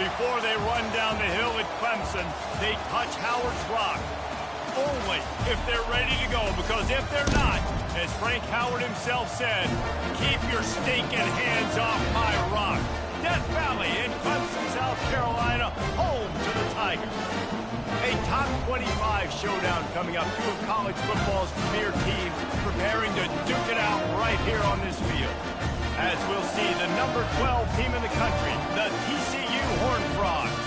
Before they run down the hill at Clemson, they touch Howard's rock. Only if they're ready to go, because if they're not, as Frank Howard himself said, keep your stinking hands off my rock. Death Valley in Clemson, South Carolina, home to the Tigers. A top 25 showdown coming up. Two of college football's premier teams preparing to duke it out right here on this field. As we'll see, the number 12 team in the country, the TCU Horned Frogs,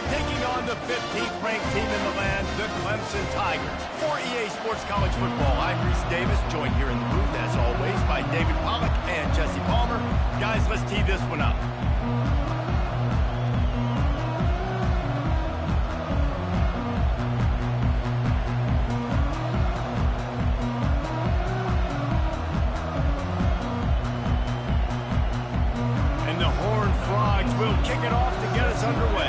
taking on the 15th ranked team in the land, the Clemson Tigers. For EA Sports College Football, I'm Reese Davis, joined here in the booth, as always, by David Pollack and Jesse Palmer. Guys, let's tee this one up. And the Horned Frogs will kick it off to get us underway.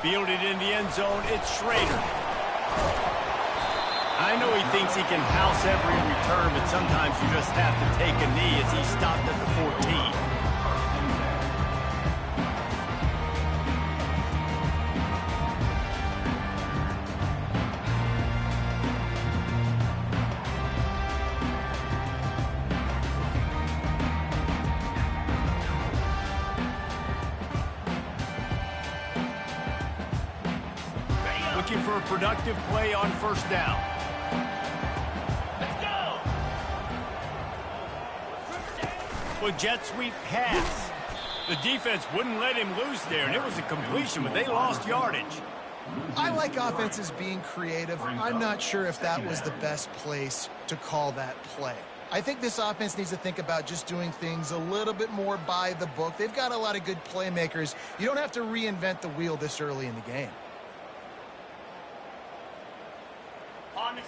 Fielded in the end zone, it's Schrader. I know he thinks he can house every return, but sometimes you just have to take a knee as he stopped at the 14. Looking for a productive play on first down. Let's go! Well, jet sweep pass. The defense wouldn't let him loose there, and it was a completion, but they lost yardage. I like offenses being creative. I'm not sure if that was the best place to call that play. I think this offense needs to think about just doing things a little bit more by the book. They've got a lot of good playmakers. You don't have to reinvent the wheel this early in the game.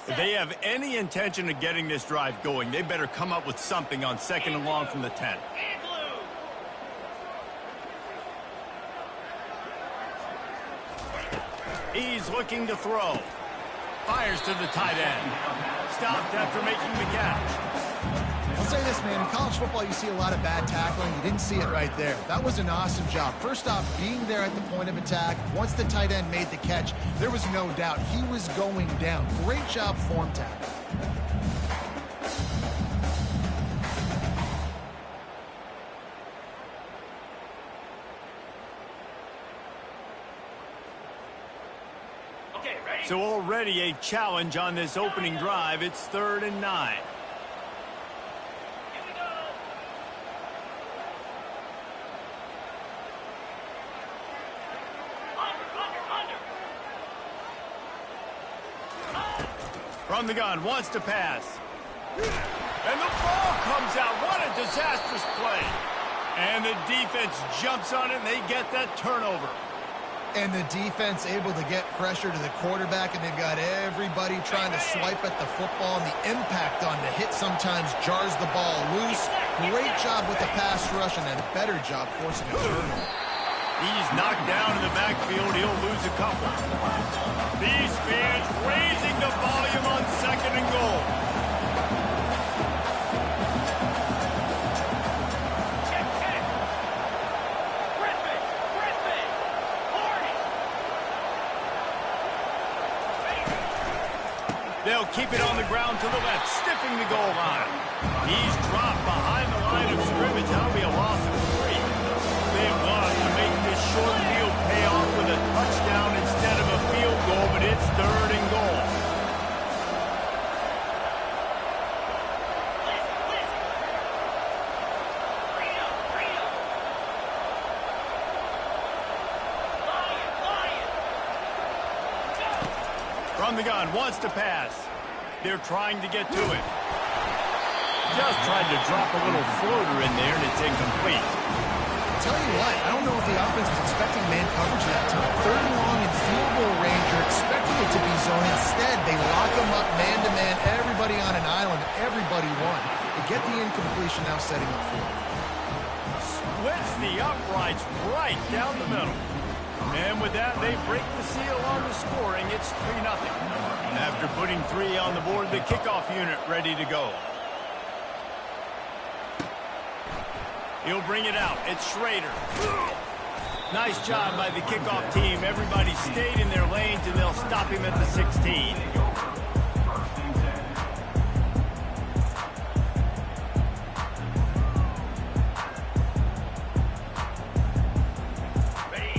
If they have any intention of getting this drive going, they better come up with something on second and long from the 10. He's looking to throw. Fires to the tight end. Stopped after making the catch. I'll say this, man. In college football, you see a lot of bad tackling. You didn't see it right there. That was an awesome job. First off, being there at the point of attack. Once the tight end made the catch, there was no doubt he was going down. Great job form tackle. Okay, ready? So already a challenge on this opening drive. It's 3rd and 9. From the gun, wants to pass. And the ball comes out. What a disastrous play. And the defense jumps on it, and they get that turnover. And the defense able to get pressure to the quarterback, and they've got everybody trying to swipe at the football, and the impact on the hit sometimes jars the ball loose. Great job with the pass rush, and a better job forcing a turnover. He's knocked down in the backfield. He'll lose a couple. These fans raising the volume on 2nd and goal. They'll keep it on the ground to the left, stiffing the goal line. He's dropped behind the line of scrimmage. That'll be a loss of 3. They have lost to make this short field pay off with a touchdown instead of a field goal, but it's 3rd and goal. From the gun, wants to pass. They're trying to get to it. Just tried to drop a little floater in there, and it's incomplete. Tell you what, I don't know if the offense was expecting man coverage that time. 3rd and long in field goal range. You're expecting it to be zone. Instead, they lock them up man-to-man. Everybody on an island. Everybody won. They get the incompletion, now setting up for it. Splits the uprights right down the middle. And with that, they break the seal on the scoring. It's 3-0. After putting 3 on the board, the kickoff unit ready to go. He'll bring it out. It's Schrader. Nice job by the kickoff team. Everybody stayed in their lanes, and they'll stop him at the 16.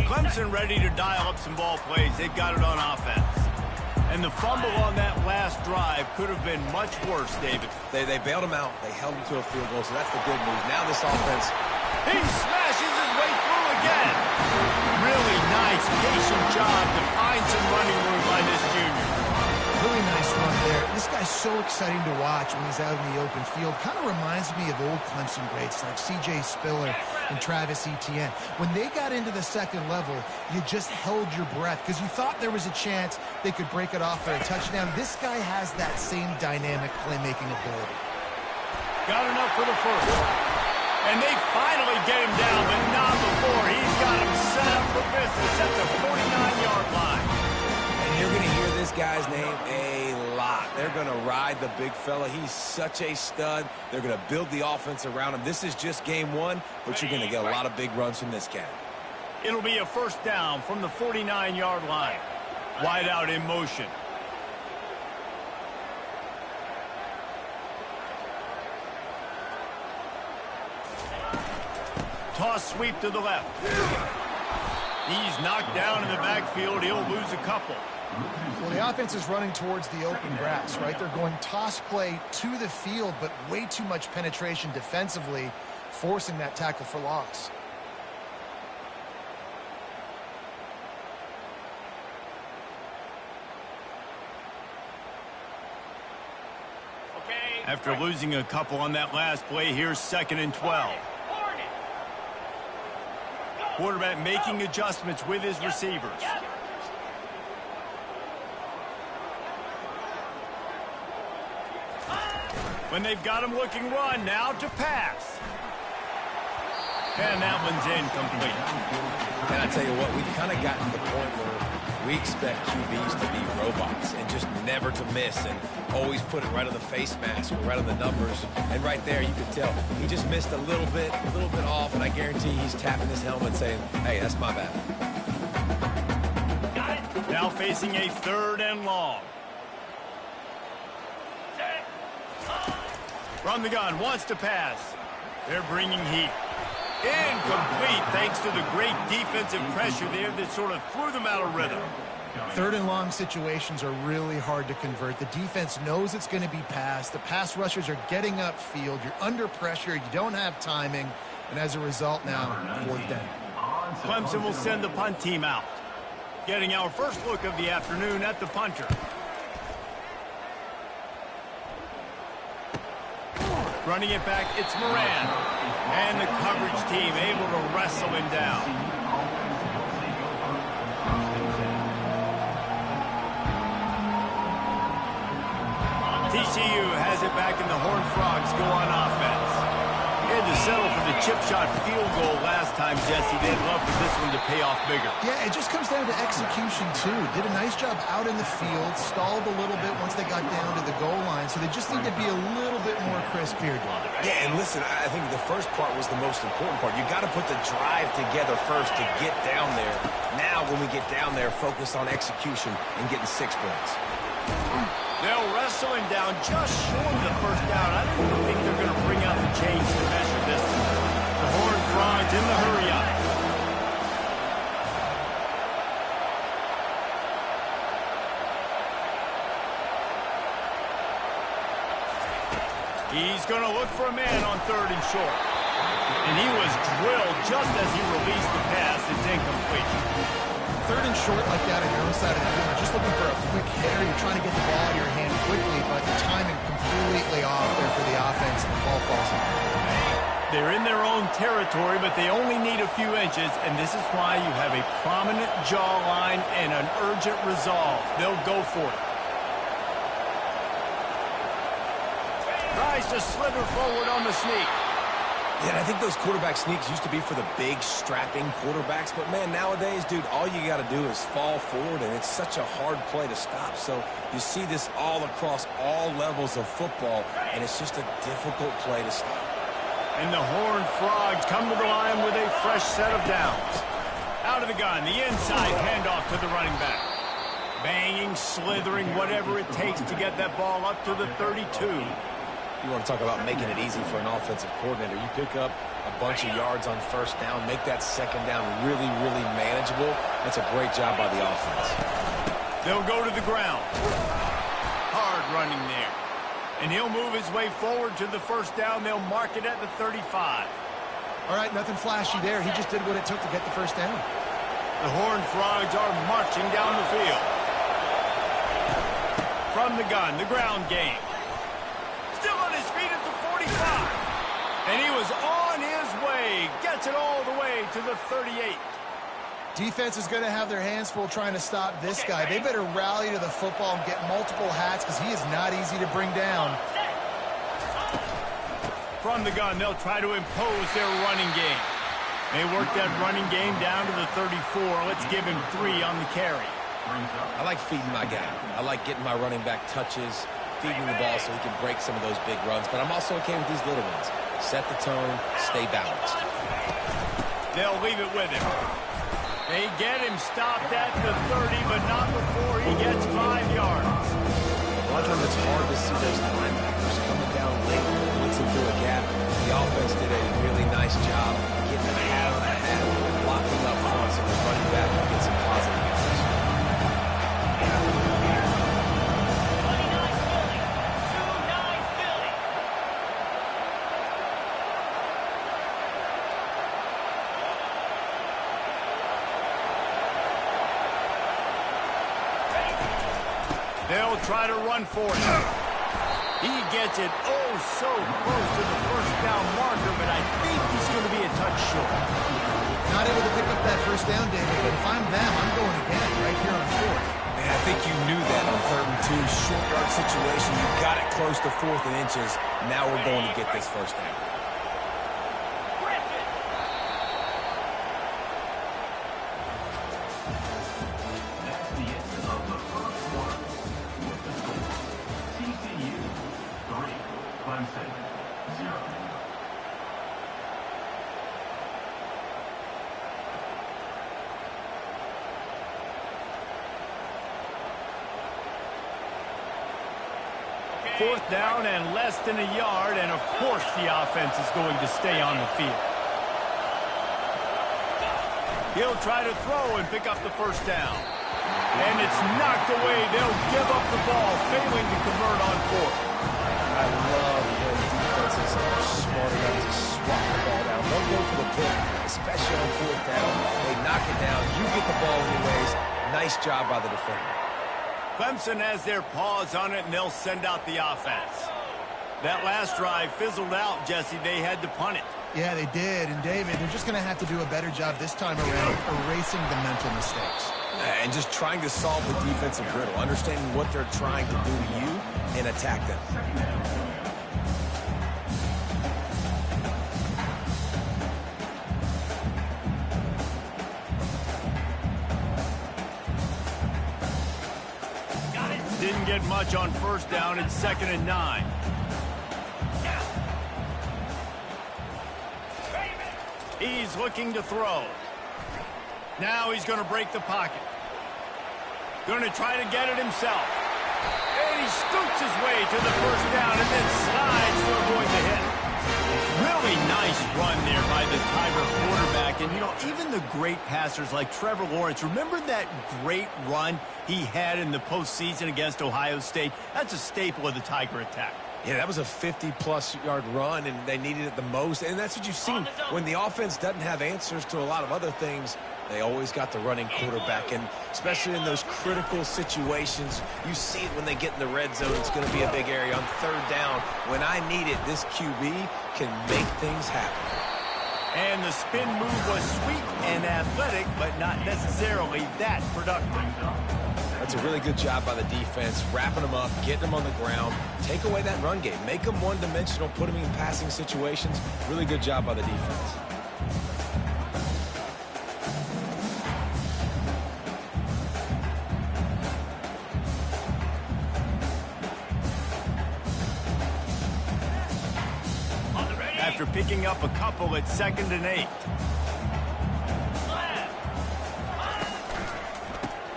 Clemson ready to dial up some ball plays. They've got it on offense. And the fumble on that last drive could have been much worse, David. They bailed him out. They held him to a field goal, so that's the good news. Now this offense... He smashes his way through again. Really nice, patient job to find some running room by this junior. Really nice run there. This guy's so exciting to watch when he's out in the open field. Kind of reminds me of old Clemson greats like C.J. Spiller and Travis Etienne. When they got into the second level, you just held your breath because you thought there was a chance they could break it off for a touchdown. This guy has that same dynamic playmaking ability. Got enough for the first. And they finally get him down, but not before. He's got him set up for business at the 49-yard line. And you're going to hear this guy's name a lot. They're going to ride the big fella. He's such a stud. They're going to build the offense around him. This is just game one, but you're going to get a lot of big runs from this cat. It'll be a first down from the 49-yard line. Wide out in motion. Toss sweep to the left. He's knocked down in the backfield. He'll lose a couple. Well, the offense is running towards the open grass, right? They're going toss play to the field, but way too much penetration defensively, forcing that tackle for loss. After losing a couple on that last play, here's 2nd and 12. Quarterback making adjustments with his receivers. When they've got him looking run, now to pass. And that one's incomplete. And I tell you what, we've kind of gotten to the point where we expect QBs to be robots and just never to miss and always put it right on the face mask or right on the numbers. And right there, you could tell he just missed a little bit off, and I guarantee he's tapping his helmet saying, hey, that's my bad. Got it. Now facing a 3rd and long. Run the gun, wants to pass. They're bringing heat. Incomplete, thanks to the great defensive pressure there that sort of threw them out of rhythm. 3rd and long situations are really hard to convert. The defense knows it's going to be passed. The pass rushers are getting upfield. You're under pressure. You don't have timing. And as a result now, 4th down. Clemson will send the punt team out. Getting our first look of the afternoon at the punter. Running it back, it's Moran. And the coverage team able to wrestle him down. TCU has it back in the Horned Frogs go on offense. He had to settle for the chip shot field goal last time, Jesse. They'd love for this one to pay off bigger. Yeah, it just comes down to execution, too. Did a nice job out in the field, stalled a little bit once they got down to the goal line, so they just need to be a little bit more crisp here. Yeah, and listen, I think the first part was the most important part. You got to put the drive together first to get down there. Now, when we get down there, focus on execution and getting 6 points. They'll wrestle him down just short of the first down. I don't even think they're going to bring out the chains to measure this. The Horned Frogs in the hurry-up. He's going to look for a man on 3rd and short. And he was drilled just as he released the pass. It's incomplete. 3rd and short like that on your own side of the field, you're just looking for a quick hitter. You're trying to get the ball out of your hand quickly, but the timing completely off there for the offense, and the ball falls in. They're in their own territory, but they only need a few inches, and this is why you have a prominent jawline and an urgent resolve. They'll go for it. Tries to slither forward on the sneak. Yeah, I think those quarterback sneaks used to be for the big, strapping quarterbacks. But, man, nowadays, dude, all you got to do is fall forward, and it's such a hard play to stop. So you see this all across all levels of football, and it's just a difficult play to stop. And the Horned Frogs come to the line with a fresh set of downs. Out of the gun, the inside handoff to the running back. Banging, slithering, whatever it takes to get that ball up to the 32. You want to talk about making it easy for an offensive coordinator. You pick up a bunch of yards on first down, make that second down really, really manageable. That's a great job by the offense. They'll go to the ground. Hard running there. And he'll move his way forward to the first down. They'll mark it at the 35. All right, nothing flashy there. He just did what it took to get the first down. The Horned Frogs are marching down the field. From the gun, the ground game. Still on his feet at the 45. And he was on his way. Gets it all the way to the 38. Defense is going to have their hands full trying to stop this guy. They better rally to the football and get multiple hats because he is not easy to bring down. From the gun, they'll try to impose their running game. They work that running game down to the 34. Let's give him 3 on the carry. I like feeding my guy. I like getting my running back touches, feeding the ball so he can break some of those big runs. But I'm also okay with these little ones. Set the tone, stay balanced. They'll leave it with him. They get him stopped at the 30, but not before he gets 5 yards. A lot of times it's hard to see those linebackers coming down late, blitzing through a gap. The offense did a really nice job getting a hat on a hat, blocking up front so the running back can get some positive yards. They'll try to run for it. He gets it oh so close to the first down marker, but I think he's going to be a touch short. Not able to pick up that first down, David, but if I'm them, I'm going again right here on 4th. Man, I think you knew that on 3rd and 2. Short yard situation. You got it close to 4th and inches. Now we're going to get this first down. Fourth down and less than a yard, and of course the offense is going to stay on the field. He'll try to throw and pick up the first down. And it's knocked away. They'll give up the ball, failing to convert on 4th. I love when defenses are smart enough to swat the ball down. Don't go for the pick, especially on 4th down. They knock it down. You get the ball anyways. Nice job by the defender. Clemson has their paws on it, and they'll send out the offense. That last drive fizzled out, Jesse. They had to punt it. Yeah, they did. And, David, they're just going to have to do a better job this time around erasing the mental mistakes. And just trying to solve the defensive riddle, understanding what they're trying to do to you and attack them. Didn't get much on first down. It's 2nd and 9. He's looking to throw. Now he's going to break the pocket. Going to try to get it himself. And he scoots his way to the first down and then slides to avoid the hit. Really nice run there by the Tiger quarterback. And, you know, even the great passers like Trevor Lawrence, remember that great run he had in the postseason against Ohio State? That's a staple of the Tiger attack. Yeah, that was a 50-plus yard run, and they needed it the most. And that's what you've seen. When the offense doesn't have answers to a lot of other things, they always got the running quarterback. And especially in those critical situations, you see it when they get in the red zone. It's going to be a big area on 3rd down. When I need it, this QB can make things happen. And the spin move was sweet and athletic, but not necessarily that productive. That's a really good job by the defense, wrapping them up, getting them on the ground, take away that run game, make them one-dimensional, put them in passing situations. Really good job by the defense. After picking up a couple at 2nd and 8.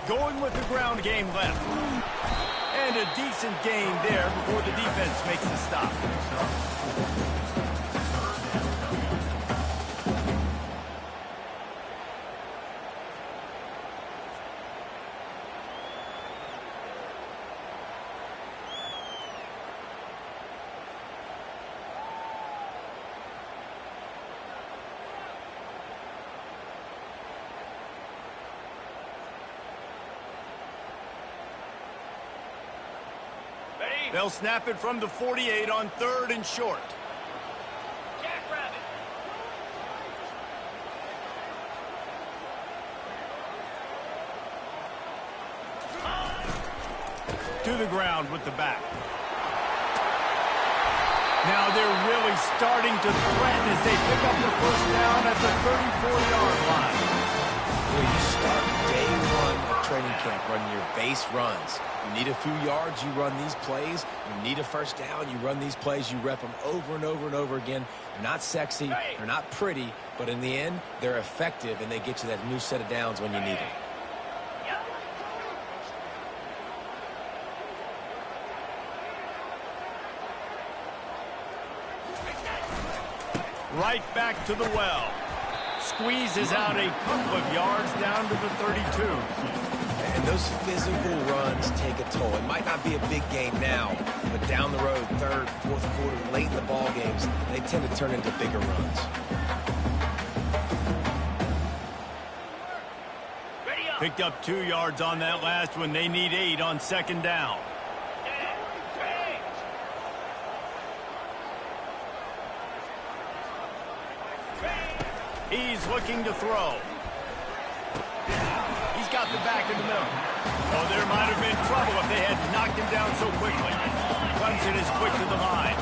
Going with the ground game left. And a decent gain there before the defense makes the stop. They'll snap it from the 48 on 3rd and short. To the ground with the back. Now they're really starting to threaten as they pick up the first down at the 34-yard line. When you start day one of training camp running your base runs, you need a few yards, you run these plays. You need a first down, you run these plays. You rep them over and over and over again. They're not sexy, they're not pretty, but in the end, they're effective, and they get you that new set of downs when you need them. Right back to the well. Squeezes out a couple of yards down to the 32. And those physical runs take a toll. It might not be a big game now, but down the road, 3rd, 4th quarter, late in the ball games, they tend to turn into bigger runs. Picked up 2 yards on that last one. They need 8 on 2nd down. He's looking to throw. He's got the back in the middle. Oh, there might have been trouble if they had knocked him down so quickly. Clemson is quick to the line.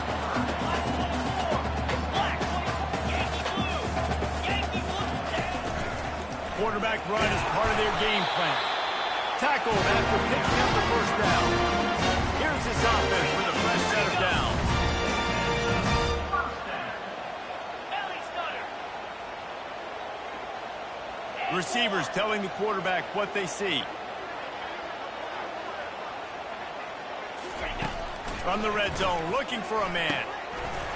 Quarterback run is part of their game plan. Tackled after picking up the first down. Here's this offense with a fresh set of downs. Receivers telling the quarterback what they see. From the red zone, looking for a man.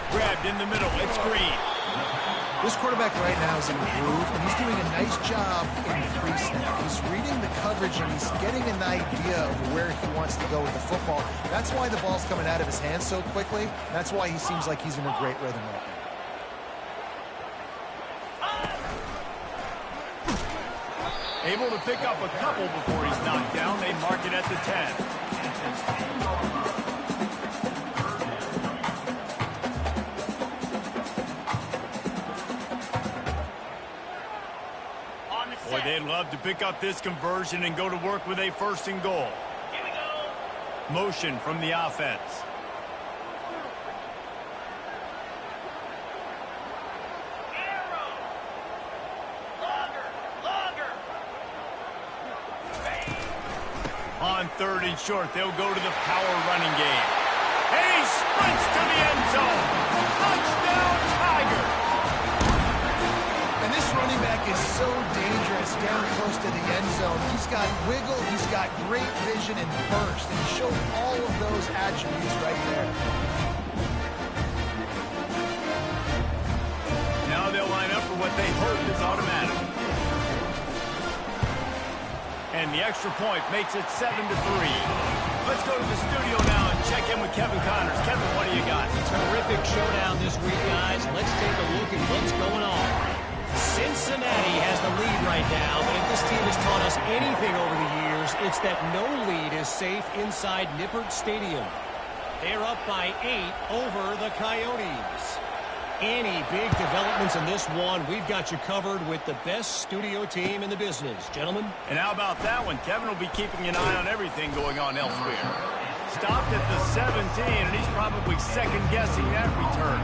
Grabbed in the middle, it's Green. This quarterback right now is in a groove, and he's doing a nice job in the pre-snap. He's reading the coverage, and he's getting an idea of where he wants to go with the football. That's why the ball's coming out of his hands so quickly. That's why he seems like he's in a great rhythm right now. Able to pick up a couple before he's knocked down. They mark it at the 10. Boy, they'd love to pick up this conversion and go to work with a 1st and goal. Here we go. Motion from the offense. On 3rd and short, they'll go to the power running game. And he sprints to the end zone. Touchdown, Tiger! And this running back is so dangerous down close to the end zone. He's got wiggle, he's got great vision and burst, and he showed all of those attributes right there. Now they'll line up for what they hope is automatic. And the extra point makes it 7-3. Let's go to the studio now and check in with Kevin Connors. Kevin, what do you got? Terrific showdown this week, guys. Let's take a look at what's going on. Cincinnati has the lead right now, but if this team has taught us anything over the years, it's that no lead is safe inside Nippert Stadium. They're up by 8 over the Coyotes. Any big developments in this one, we've got you covered with the best studio team in the business. Gentlemen? And how about that one? Kevin will be keeping an eye on everything going on elsewhere. Stopped at the 17, and he's probably second-guessing that return.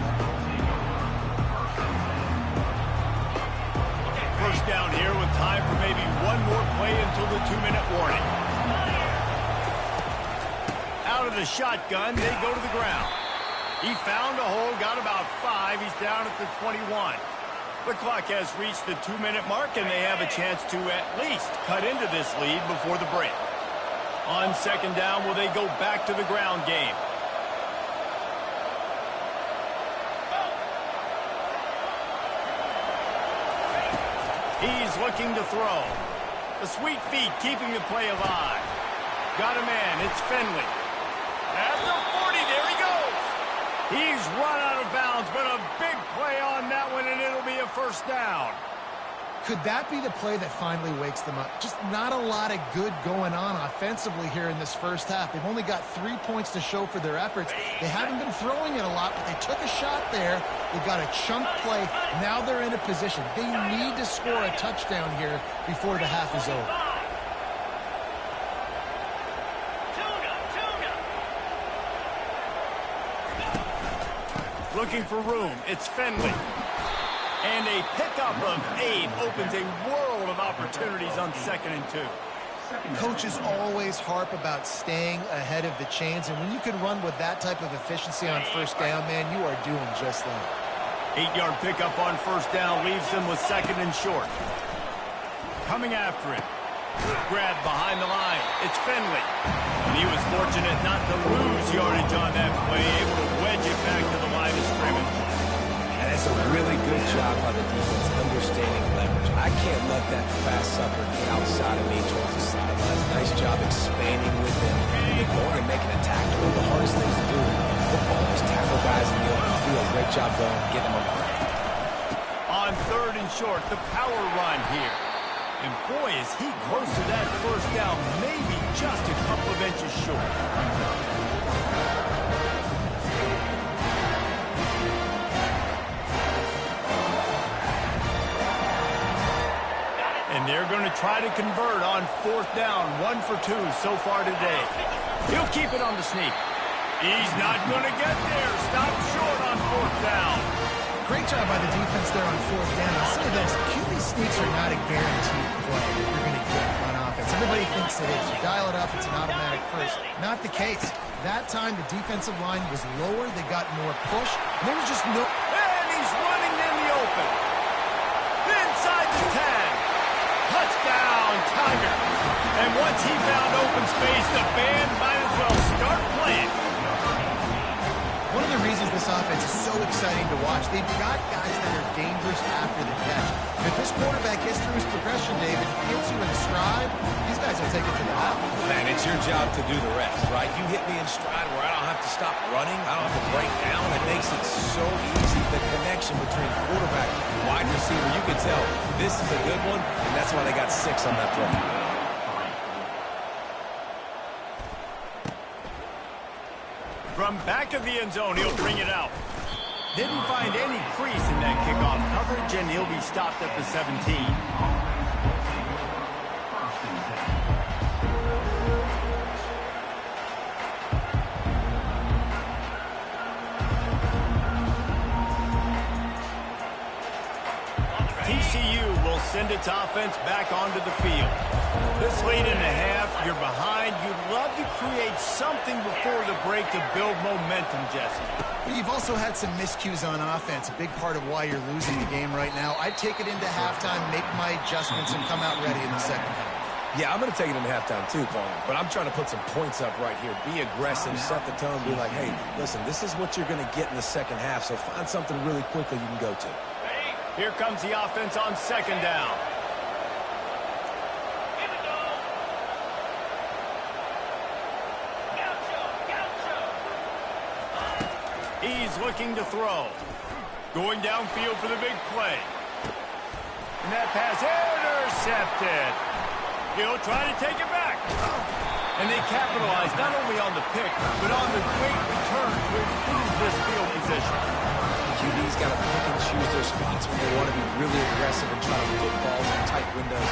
First down here with time for maybe one more play until the 2-minute warning. Out of the shotgun, they go to the ground. He found a hole, got about 5. He's down at the 21. The clock has reached the 2-minute mark, and they have a chance to at least cut into this lead before the break. On second down, will they go back to the ground game? He's looking to throw. The sweet feet keeping the play alive. Got a man. It's Finley. At the 40, there he goes. He's run out of bounds, but a big play on that one, and it'll be a first down. Could that be the play that finally wakes them up? Just not a lot of good going on offensively here in this first half. They've only got 3 points to show for their efforts. They haven't been throwing it a lot, but they took a shot there. They got a chunk play. Now they're in a position. They need to score a touchdown here before the half is over. Looking for room. It's Finley. And a pickup of 8 opens a world of opportunities on 2nd and 2. Coaches always harp about staying ahead of the chains, and when you can run with that type of efficiency on first down, man, you are doing just that. 8-yard pickup on first down leaves them with 2nd and short. Coming after it. Grab behind the line. It's Finley. And he was fortunate not to lose yardage on that play, able to wedge it back to the line of scrimmage. And that's a really good job by the defense understanding leverage. I can't let that fast sucker get outside of me towards the sidelines. Nice job expanding with him and then going and making a tackle. One of the hardest things to do in football is tackle guys in the open field. Great job going and getting them on the ground. On 3rd and short, the power run here. And boy, is he close to that first down, maybe just a couple of inches short. And they're going to try to convert on 4th down, 1 for 2 so far today. He'll keep it on the sneak. He's not going to get there. Stop short on 4th down. Great job by the defense there on 4th down. I'll say this, QB sneaks are not a guaranteed play you're going to get on offense. Everybody thinks it is. You dial it up, it's an automatic first. Not the case. That time, the defensive line was lower. They got more push. And there was just no... And he's running in the open. Inside the 10. Touchdown, Tiger. And once he found open space, the band might as well start playing. One of the reasons this offense is so exciting to watch, they've got guys that are dangerous after the catch. And if this quarterback gets through his progression, David, hits you in stride, these guys will take it to the house. Man, it's your job to do the rest, right? You hit me in stride where I don't have to stop running. I don't have to break down. It makes it so easy. The connection between quarterback and wide receiver, you can tell this is a good one, and that's why they got 6 on that play. From back of the end zone, he'll bring it out. Didn't find any crease in that kickoff coverage, and he'll be stopped at the 17. TCU will send its offense back onto the field. This late in the half, you're behind. You'd love to create something before the break to build momentum, Jesse. You've also had some miscues on offense, a big part of why you're losing the game right now. I'd take it into halftime, make my adjustments, and come out ready in the second half. Yeah, I'm going to take it into halftime too, Paul. But I'm trying to put some points up right here. Be aggressive, set the tone, be like, hey, listen, this is what you're going to get in the second half, so find something really quickly you can go to. Here comes the offense on 2nd down. He's looking to throw. Going downfield for the big play. And that pass intercepted. He'll try to take it back. And they capitalize not only on the pick, but on the great return to improve this field position. QB's got to pick and choose their spots when they want to be really aggressive and try to fit balls in tight windows.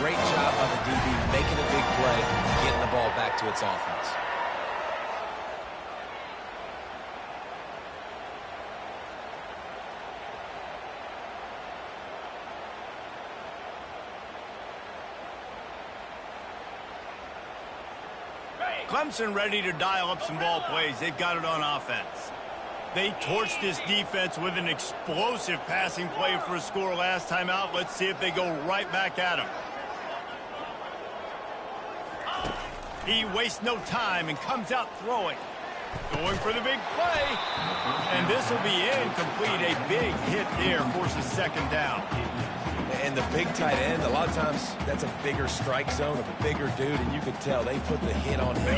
Great job by the DB making a big play, getting the ball back to its offense. Clemson ready to dial up some ball plays. They've got it on offense. They torched this defense with an explosive passing play for a score last time out. Let's see if they go right back at him. He wastes no time and comes out throwing. Going for the big play. And this will be incomplete. A big hit there forces second down. And the big tight end, a lot of times that's a bigger strike zone, a bigger dude, and you could tell they put the hit on him,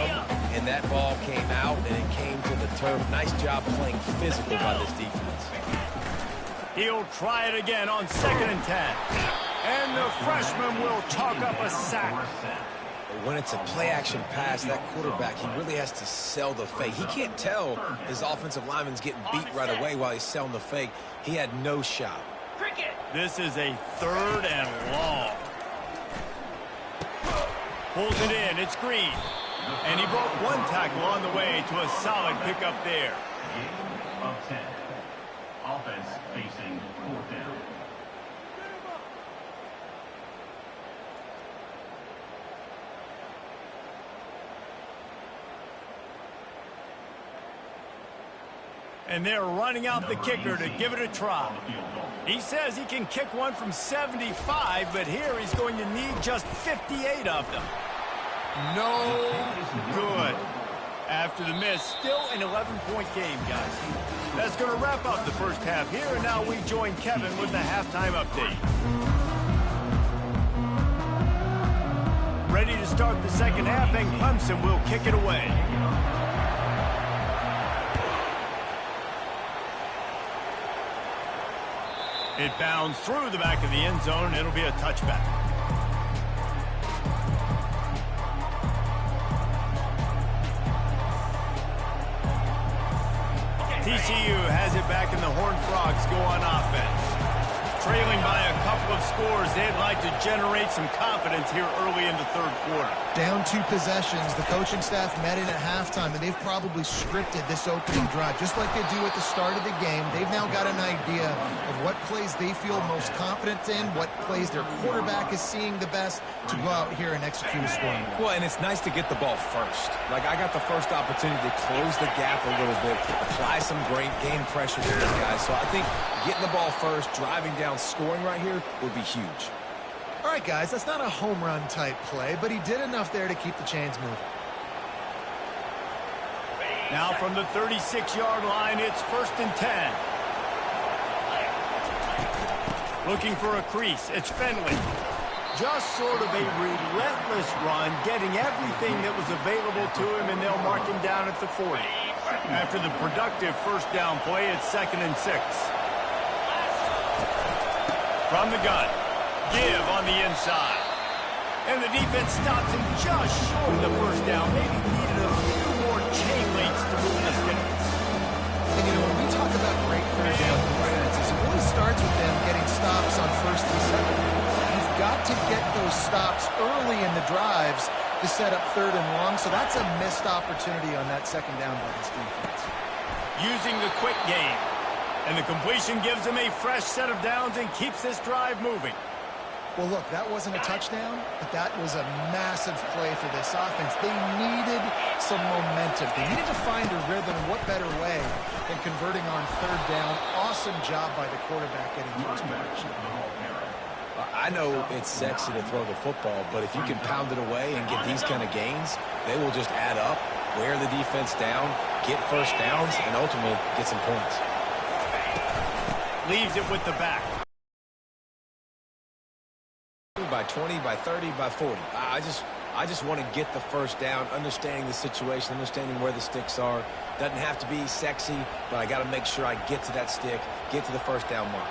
and that ball came out, and it came to the turf. Nice job playing physical by this defense. He'll try it again on 2nd and 10. And the freshman will chalk up a sack. When it's a play-action pass, that quarterback, he really has to sell the fake. He can't tell his offensive lineman's getting beat right away while he's selling the fake. He had no shot. This is a 3rd and long. Pulls it in. It's Green. And he broke one tackle on the way to a solid pickup there. Of 10. Offense facing 4th down. And they're running out the kicker to give it a try. He says he can kick one from 75, but here he's going to need just 58 of them. No good. After the miss, still an 11-point game, guys. That's going to wrap up the first half here, and now we join Kevin with the halftime update. Ready to start the second half, and Clemson will kick it away. It bounds through the back of the end zone. It'll be a touchback. TCU has it back, and the Horned Frogs go on offense. Trailing by a couple of scores, they'd like to generate some confidence here early in the third quarter. Down 2 possessions, the coaching staff met in at halftime, and they've probably scripted this opening drive. Just like they do at the start of the game, they've now got an idea of what plays they feel most confident in, what plays their quarterback is seeing the best to go out here and execute a scoring. Well, and it's nice to get the ball first. Like, I got the first opportunity to close the gap a little bit, apply some great game pressure to these guys. So I think getting the ball first, driving down, scoring right here would be huge. All right, guys, that's not a home run type play, but he did enough there to keep the chains moving. Now from the 36-yard line, it's 1st and 10. Looking for a crease. It's Finley. Just sort of a relentless run, getting everything that was available to him, and they'll mark him down at the 40. After the productive first down play, it's 2nd and 6. From the gun. Give on the inside. And the defense stops him just short of the first down. Maybe needed a few more chain links to move the sticks. And, you know, when we talk about great third down defenses, it really starts with them getting stops on 1st and 2nd. You've got to get those stops early in the drives to set up 3rd and long, so that's a missed opportunity on that 2nd down by this defense. Using the quick game. And the completion gives him a fresh set of downs and keeps this drive moving. Well, look, that wasn't a touchdown, but that was a massive play for this offense. They needed some momentum. They needed to find a rhythm. What better way than converting on 3rd down? Awesome job by the quarterback getting first position. I know it's sexy to throw the football, but if you can pound it away and get these kind of gains, they will just add up, wear the defense down, get first downs, and ultimately get some points. Leaves it with the back. By 20, by 30, by 40. I just want to get the first down, understanding the situation, understanding where the sticks are. Doesn't have to be sexy, but I got to make sure I get to that stick, get to the first down mark.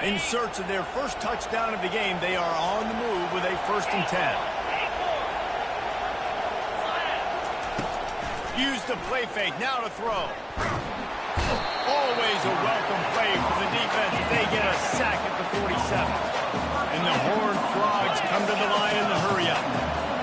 In search of their first touchdown of the game, they are on the move with a 1st and 10. Use the play fake. Now to throw. Always a welcome play for the defense as they get a sack at the 47. And the Horned Frogs come to the line in the hurry-up.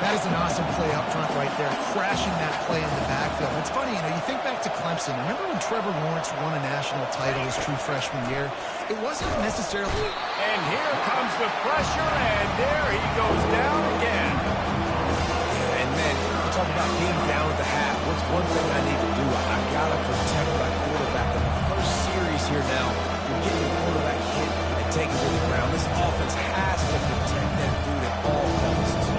That is an awesome play up front right there, crashing that play in the backfield. It's funny, you think back to Clemson. Remember when Trevor Lawrence won a national title his true freshman year? It wasn't necessarily... And here comes the pressure, and there he goes down again. And then, talk about being down at the half. What's one thing I need to do? I got to protect my quarterback. In the first series here now, you're getting the quarterback hit and taken to the ground. This offense has to protect that dude at all costs.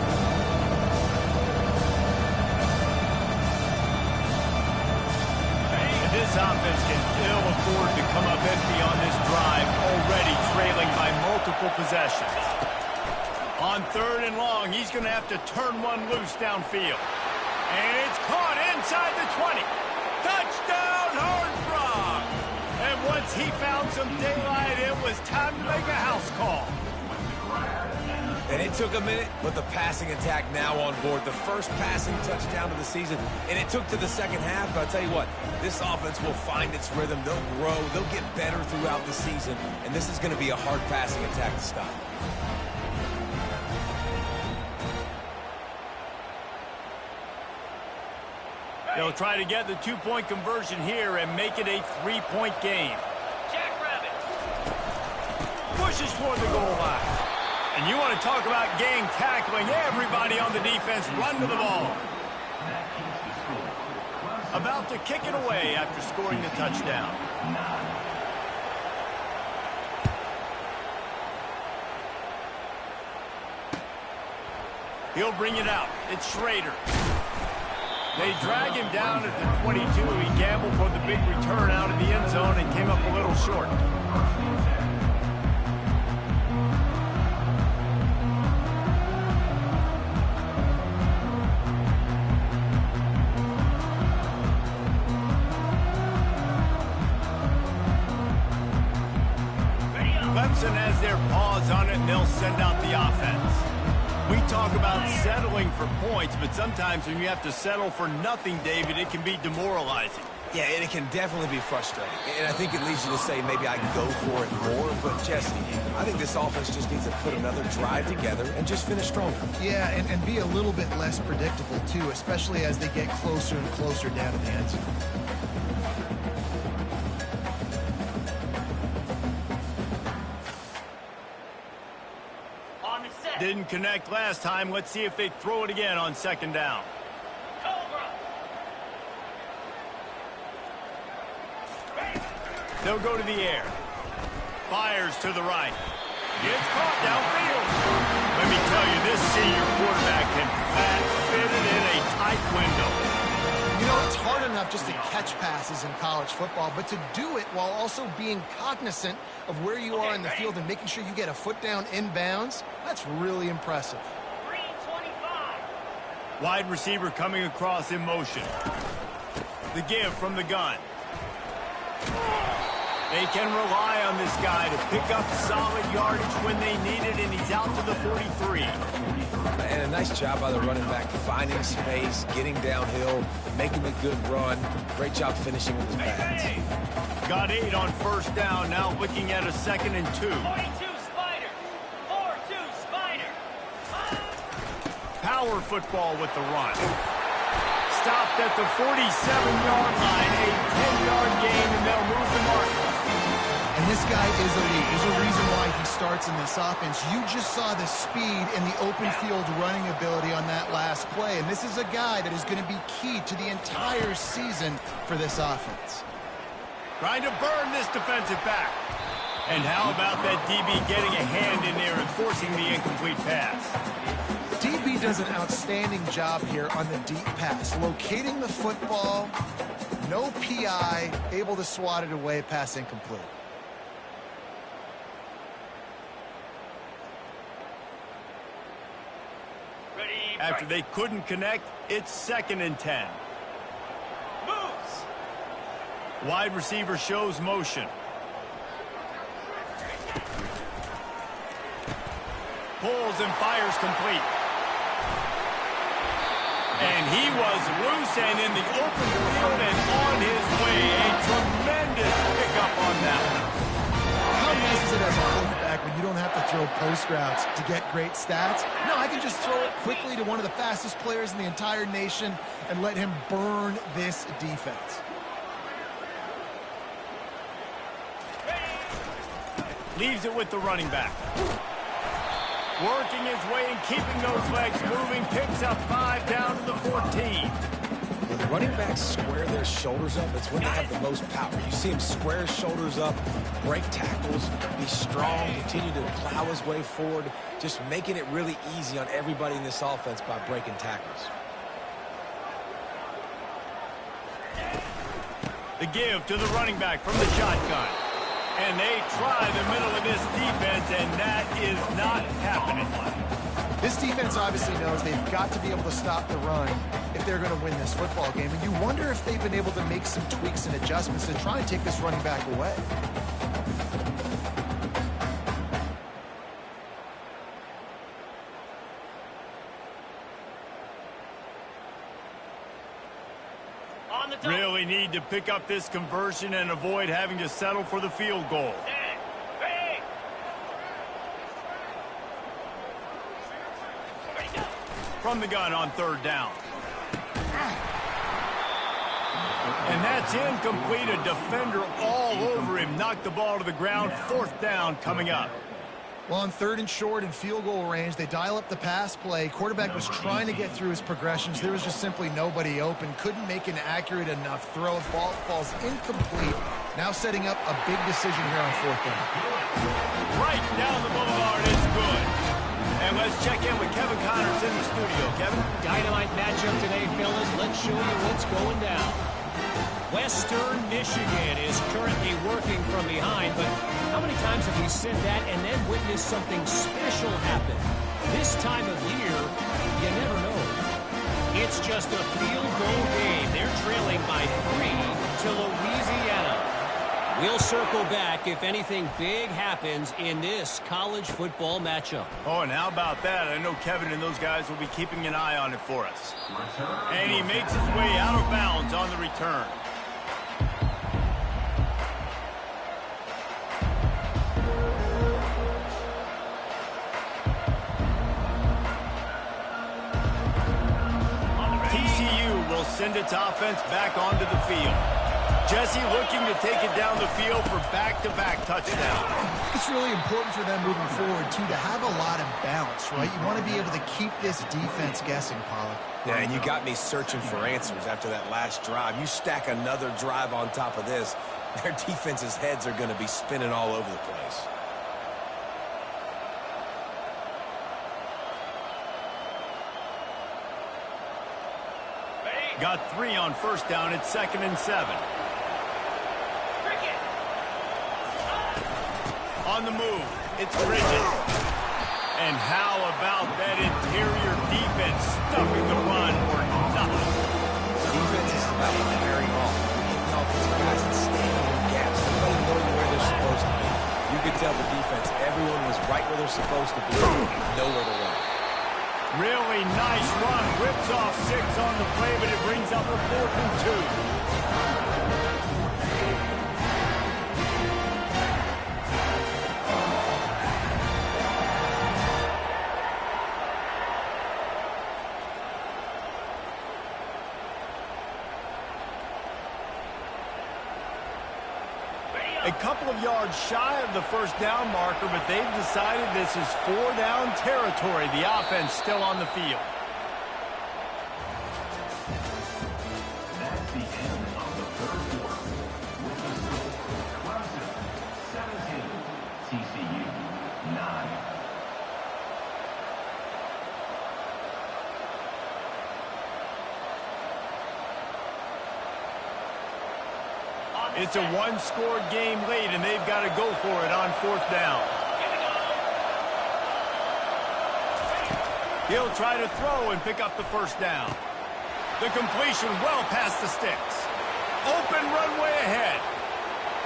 This offense can ill afford to come up empty on this drive, already trailing by multiple possessions. On 3rd and long, he's going to have to turn one loose downfield. And it's caught inside the 20. Touchdown, Horned Frog! And once he found some daylight, it was time to make a house call. And it took a minute, but the passing attack now on board. The first passing touchdown of the season, and it took to the second half. But I'll tell you what, this offense will find its rhythm. They'll grow. They'll get better throughout the season. And this is going to be a hard passing attack to stop. They'll try to get the 2-point conversion here and make it a 3-point game. Jackrabbit. Pushes toward the goal line. And you want to talk about game tackling. Everybody on the defense run to the ball. About to kick it away after scoring the touchdown. He'll bring it out. It's Schrader. They drag him down at the 22. He gambled for the big return out of the end zone and came up a little short. Clemson has their paws on it, and they'll send out the offense. We talk about settling for points, but sometimes when you have to settle for nothing, David, it can be demoralizing. Yeah, and it can definitely be frustrating. And I think it leads you to say maybe I can go for it more. But, Jesse, I think this offense just needs to put another drive together and just finish stronger. Yeah, and be a little bit less predictable, too, especially as they get closer and closer down to the end zone. Didn't connect last time. Let's see if they throw it again on 2nd down. They'll go to the air. Fires to the right. It's caught downfield. Let me tell you, this senior quarterback can fit it in a tight window. It's hard enough just to catch passes in college football, but to do it while also being cognizant of where you are in the field and making sure you get a foot down inbounds, that's really impressive. 325. Wide receiver coming across in motion. The give from the gun. They can rely on this guy to pick up solid yardage when they need it, and he's out to the 43. And a nice job by the running back, finding space, getting downhill, making a good run. Great job finishing with his pads. Got 8 on 1st down, now looking at a 2nd and 2. 42 Spider. 4-2 Spider. Power football with the run. Stopped at the 47-yard line, a 10-yard gain, and they'll move the mark. And this guy is elite. There's a reason why he starts in this offense. You just saw the speed and the open field running ability on that last play. And this is a guy that is going to be key to the entire season for this offense. Trying to burn this defensive back. And how about that DB getting a hand in there and forcing the incomplete pass? DB does an outstanding job here on the deep pass. Locating the football, no PI, able to swat it away, pass incomplete. After they couldn't connect, it's 2nd and 10. Moves. Wide receiver shows motion. Pulls and fires complete. And he was loose and in the open field and on his way. A tremendous pickup on that one. How nice is it as a quarterback when you don't have to throw post routes to get great stats? No, I can just throw it quickly to one of the fastest players in the entire nation and let him burn this defense. Leaves it with the running back. Working his way and keeping those legs moving. Picks up 5 down to the 14. When the running backs square their shoulders up, it's when they have the most power. You see him square his shoulders up, break tackles, be strong, continue to plow his way forward, just making it really easy on everybody in this offense by breaking tackles. The give to the running back from the shotgun. And they try the middle of this defense, and that is not happening. This defense obviously knows they've got to be able to stop the run if they're going to win this football game. And you wonder if they've been able to make some tweaks and adjustments to try and take this running back away. Really need to pick up this conversion and avoid having to settle for the field goal. From the gun on 3rd down. And that's incomplete. A defender all over him. Knocked the ball to the ground. 4th down coming up. Well, on 3rd and short and field goal range, they dial up the pass play. Quarterback was trying to get through his progressions. There was just simply nobody open. Couldn't make an accurate enough throw. Ball falls incomplete. Now setting up a big decision here on 4th down. Right down the boulevard. It's good. And let's check in with Kevin Connors in the studio. Kevin? Dynamite matchup today, fellas. Let's show you what's going down. Western Michigan is currently working from behind, but how many times have we said that and then witnessed something special happen? This time of year, you never know. It's just a field goal game. They're trailing by 3 to Louisiana. We'll circle back if anything big happens in this college football matchup. Oh, and how about that? I know Kevin and those guys will be keeping an eye on it for us. And he makes his way out of bounds on the return. TCU will send its offense back onto the field. Jesse looking to take it down the field for back-to-back touchdowns. It's really important for them moving forward, too, to have a lot of bounce, right? You want to be able to keep this defense guessing, Pollock. Yeah, and you got me searching for answers after that last drive. You stack another drive on top of this, their defense's heads are going to be spinning all over the place. Got 3 on 1st down. It's 2nd and 7. On the move, it's Bridges. And how about that interior defense stuffing the run for nothing? Defense is about carrying off. The offensive guys and staying in gaps. Everybody knowing where they're supposed to be. You could tell the defense, everyone was right where they're supposed to be. Nowhere to run. Really nice run. Whips off 6 on the play, but it brings up a 4th and 2. A couple of yards shy of the 1st down marker, but they've decided this is 4-down territory. The offense still on the field. That's the end of the 3rd quarter. With the score, Clemson 17, TCU 9. It's a one-score game late, and they've got to go for it on 4th down. He'll try to throw and pick up the 1st down. The completion well past the sticks. Open runway ahead.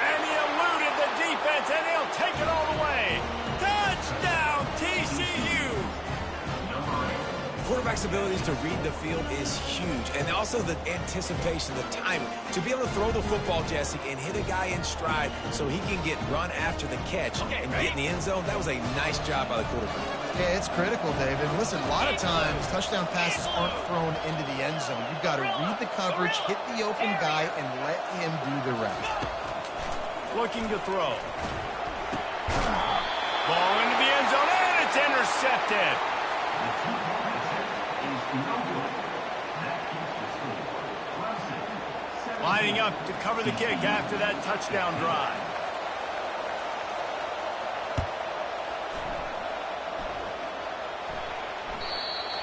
And he eluded the defense, and he'll take it all the way. Touchdown, TCU! quarterback's abilities to read the field is huge. And also the anticipation, the timing. To be able to throw the football, Jesse, and hit a guy in stride so he can get run after the catch and get in the end zone, that was a nice job by the quarterback. Yeah, it's critical, David. Listen, a lot of times touchdown passes aren't thrown into the end zone. You've got to read the coverage, hit the open guy, and let him do the rest. Looking to throw. Ball into the end zone, and it's intercepted. Lining up to cover the kick after that touchdown drive.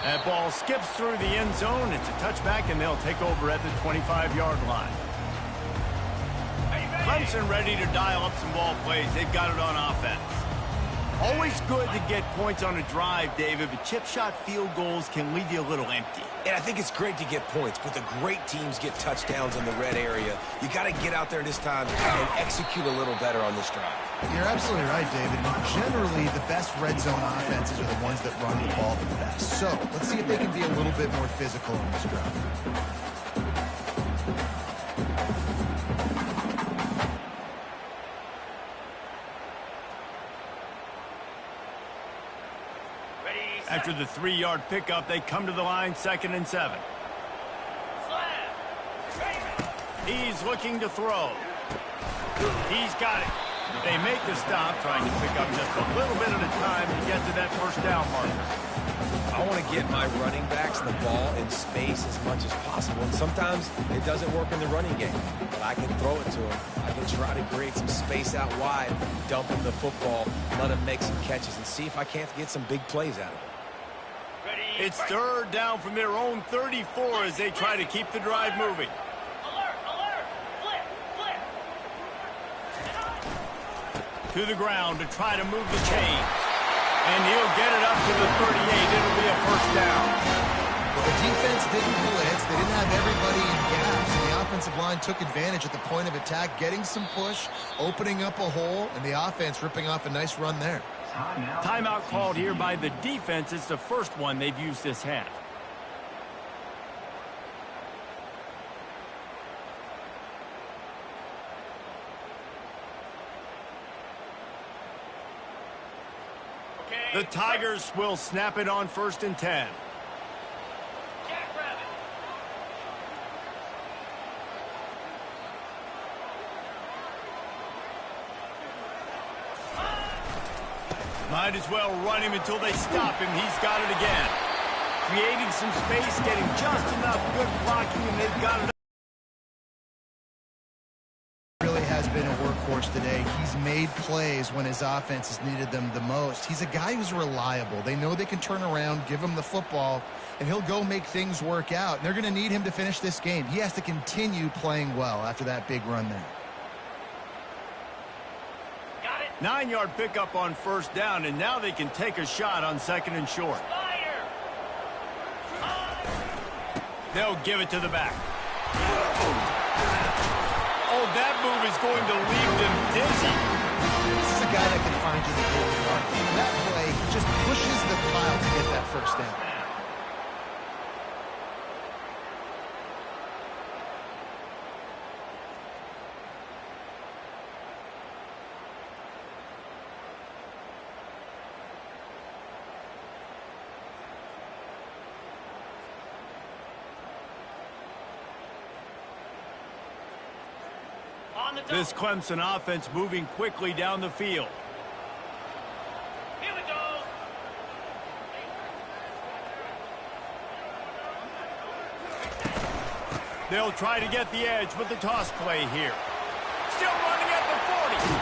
That ball skips through the end zone. It's a touchback, and they'll take over at the 25-yard line. Clemson ready to dial up some ball plays. They've got it on offense. Always good to get points on a drive, David, but chip shot field goals can leave you a little empty. And I think it's great to get points, but the great teams get touchdowns in the red area. You got to get out there this time and execute a little better on this drive. You're absolutely right, David. Generally, the best red zone offenses are the ones that run the ball the best. So let's see if they can be a little bit more physical on this drive. After the 3-yard pickup, they come to the line, 2nd and 7. He's looking to throw. He's got it. They make the stop, trying to pick up just a little bit at a time to get to that first down marker. I want to get my running backs the ball in space as much as possible. And sometimes it doesn't work in the running game, but I can throw it to them. I can try to create some space out wide, dump him the football, let him make some catches, and see if I can't get some big plays out of it. It's 3rd down from their own 34 as they try to keep the drive moving. To the ground to try to move the chains. And he'll get it up to the 38. It'll be a first down. Well, the defense didn't blitz. They didn't have everybody in gaps. And the offensive line took advantage at the point of attack, getting some push, opening up a hole, and the offense ripping off a nice run there. Timeout called here by the defense. It's the first one they've used this half. The Tigers will snap it on 1st and 10. Might as well run him until they stop him. He's got it again. Creating some space, getting just enough good blocking, and they've got it. Really has been a workhorse today. He's made plays when his offense has needed them the most. He's a guy who's reliable. They know they can turn around, give him the football, and he'll go make things work out. And they're going to need him to finish this game. He has to continue playing well after that big run there. 9-yard pickup on 1st down, and now they can take a shot on 2nd and short. They'll give it to the back. Oh, that move is going to leave them dizzy. This is a guy that can find you the goal yard. That play, he just pushes the pile to get that first down. This Clemson offense moving quickly down the field. Here we go. They'll try to get the edge with the toss play here. Still running at the 40.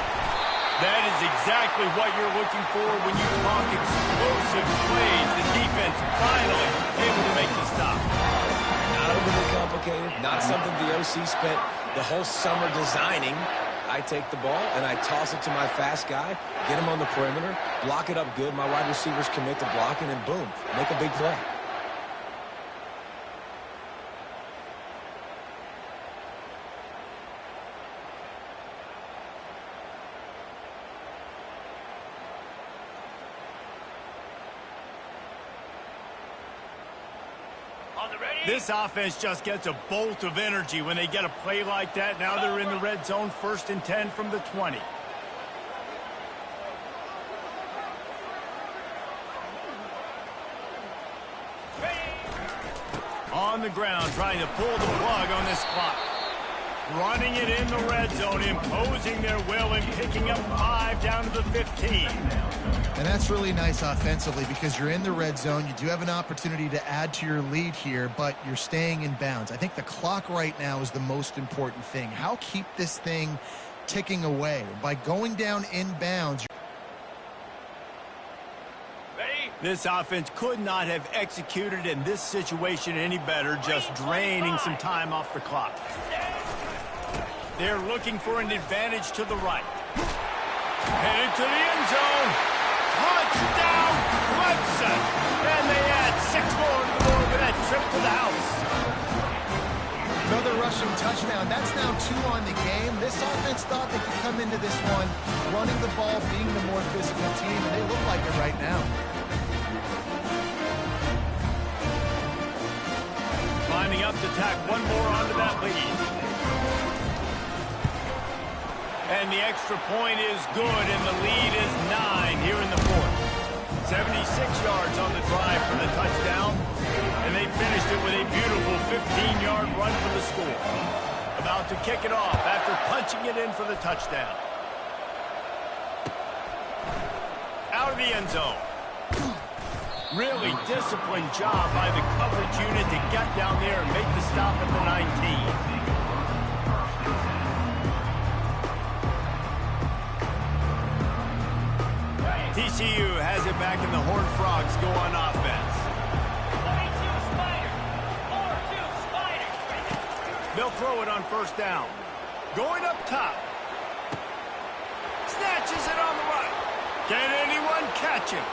That is exactly what you're looking for when you talk explosive plays. The defense finally able to make the stop. Not overly complicated, not something the OC spent the whole summer designing. I take the ball and I toss it to my fast guy, get him on the perimeter, block it up good. My wide receivers commit to blocking, and boom, make a big play. This offense just gets a bolt of energy when they get a play like that. Now they're in the red zone, 1st and 10 from the 20. On the ground, trying to pull the plug on this clock. Running it in the red zone, imposing their will and picking up 5 down to the 15. And that's really nice offensively because you're in the red zone. You do have an opportunity to add to your lead here, but you're staying in bounds. I think the clock right now is the most important thing. How keep this thing ticking away? By going down in bounds. This offense could not have executed in this situation any better, just draining some time off the clock. They're looking for an advantage to the right. Headed to the end zone. Touchdown, Clemson! And they add 6 more to the board with that trip to the house. Another rushing touchdown. That's now 2 on the game. This offense thought they could come into this one running the ball, being the more physical team, and they look like it right now. Lining up to tack 1 more onto that lead. And the extra point is good, and the lead is 9 here in the 4th. 76 yards on the drive for the touchdown, and they finished it with a beautiful 15-yard run for the score. About to kick it off after punching it in for the touchdown. Out of the end zone. Really disciplined job by the coverage unit to get down there and make the stop at the 19. TCU has it back, and the Horned Frogs go on offense. 42 Spider. 4-2 Spider. They'll throw it on 1st down. Going up top. Snatches it on the right. Can anyone catch him?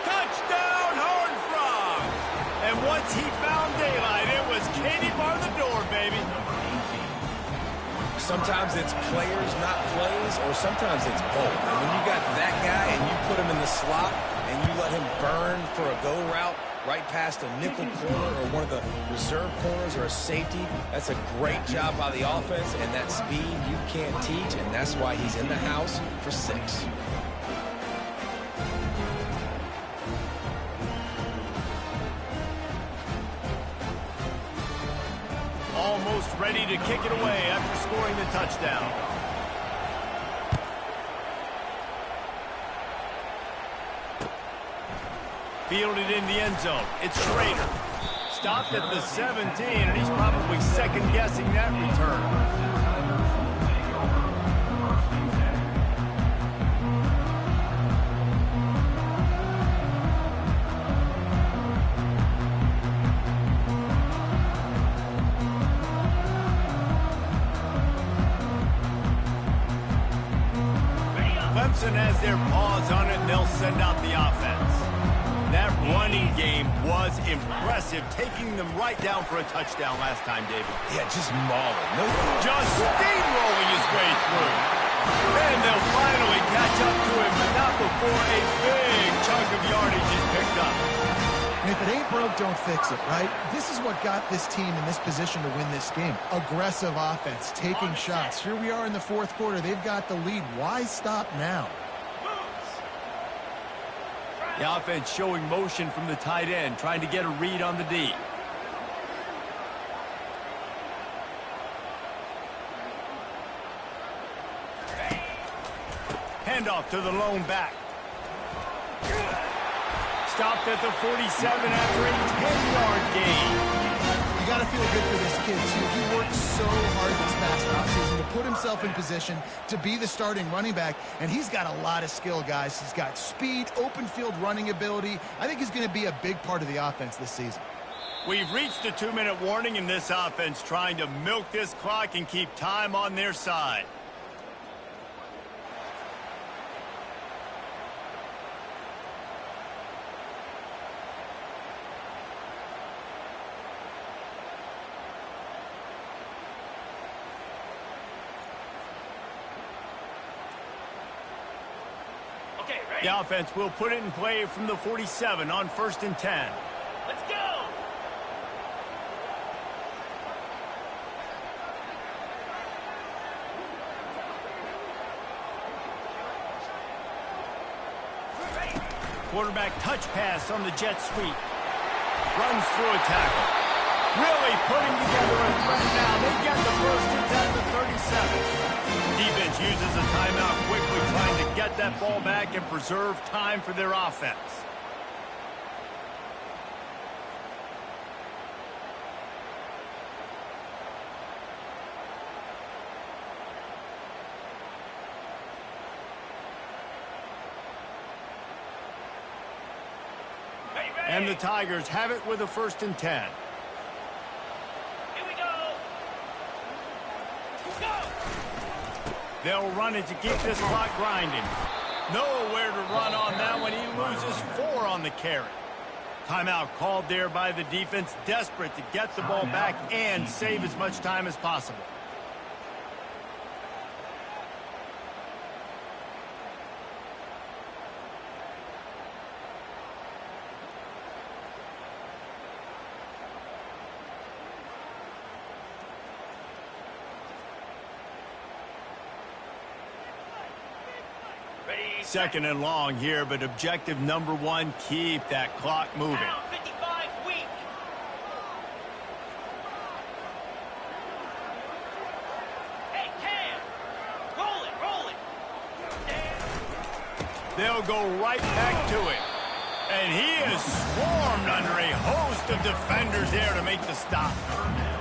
Touchdown, Horned Frogs! And once he found daylight, it was Katie bar the door, baby. Sometimes it's players, not plays, or sometimes it's both. And when you got that guy and you put him in the slot and you let him burn for a go route right past a nickel corner or one of the reserve corners or a safety, that's a great job by the offense, and that speed you can't teach, and that's why he's in the house for 6. Almost ready to kick it away after scoring the touchdown. Fielded in the end zone. It's Schrader. Stopped at the 17, and he's probably second-guessing that return. Clemson has their paws on it, and they'll send out the offense. That running game was impressive, taking them right down for a touchdown last time, David. Yeah, just mauling. Just steamrolling his way through. And they'll finally catch up to him, but not before a big chunk of yardage is picked up. And if it ain't broke, don't fix it, right? This is what got this team in this position to win this game. Aggressive offense, taking shots. Here we are in the 4th quarter. They've got the lead. Why stop now? The offense showing motion from the tight end, trying to get a read on the D. Handoff to the lone back. Stopped at the 47 after a 10-yard gain. You got to feel good for this kid, too. He worked so hard this past offseason to put himself in position to be the starting running back, and he's got a lot of skill, guys. He's got speed, open field running ability. I think he's going to be a big part of the offense this season. We've reached the 2-minute warning in this offense, trying to milk this clock and keep time on their side. The offense will put it in play from the 47 on 1st and 10. Let's go! Quarterback touch pass on the jet sweep. Runs through a tackle. Really putting together a threat now. They get the first at the 37. Defense uses a timeout quickly, trying to get that ball back and preserve time for their offense. And the Tigers have it with a 1st and 10. Here we go. Go. They'll run it to keep this clock grinding. Nowhere to run on that one. He loses 4 on the carry. Timeout called there by the defense, desperate to get the ball back and save as much time as possible. Second and long here, but objective number 1, keep that clock moving. Down 55 weak. Hey, Cam. Roll it, roll it. They'll go right back to it. And he is swarmed under a host of defenders there to make the stop.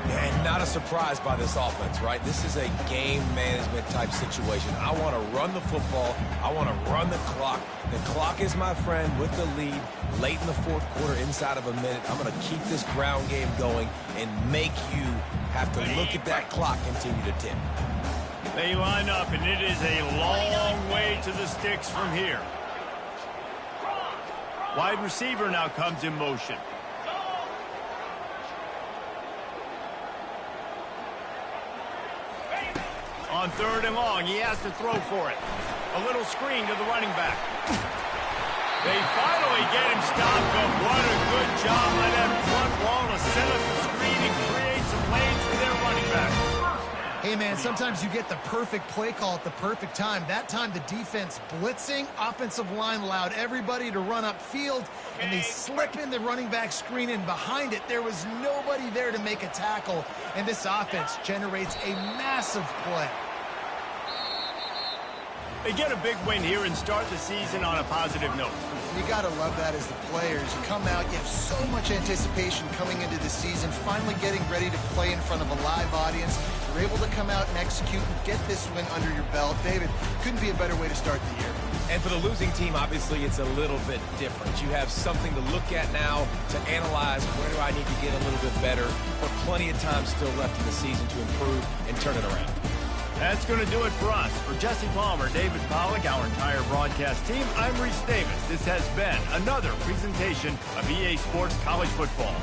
And not a surprise by this offense, right? This is a game management type situation. I want to run the football. I want to run the clock. The clock is my friend with the lead late in the 4th quarter, inside of a minute. I'm going to keep this ground game going and make you have to look at that clock continue to tick. They line up, and it is a long way to the sticks from here. Wide receiver now comes in motion. On 3rd and long, he has to throw for it. A little screen to the running back. They finally get him stopped, but what a good job by that front wall to set up the screen and create some lanes for their running back. Hey, man, sometimes you get the perfect play call at the perfect time. That time the defense blitzing, offensive line allowed everybody to run upfield, and they slip in the running back screen, and behind it there was nobody there to make a tackle, and this offense generates a massive play. They get a big win here and start the season on a positive note. You got to love that as the players. You come out, you have so much anticipation coming into the season, finally getting ready to play in front of a live audience. You're able to come out and execute and get this win under your belt. David, couldn't be a better way to start the year. And for the losing team, obviously, it's a little bit different. You have something to look at now to analyze where do I need to get a little bit better, but plenty of time still left in the season to improve and turn it around. That's going to do it for us. For Jesse Palmer, David Pollack, our entire broadcast team, I'm Reese Davis. This has been another presentation of EA Sports College Football.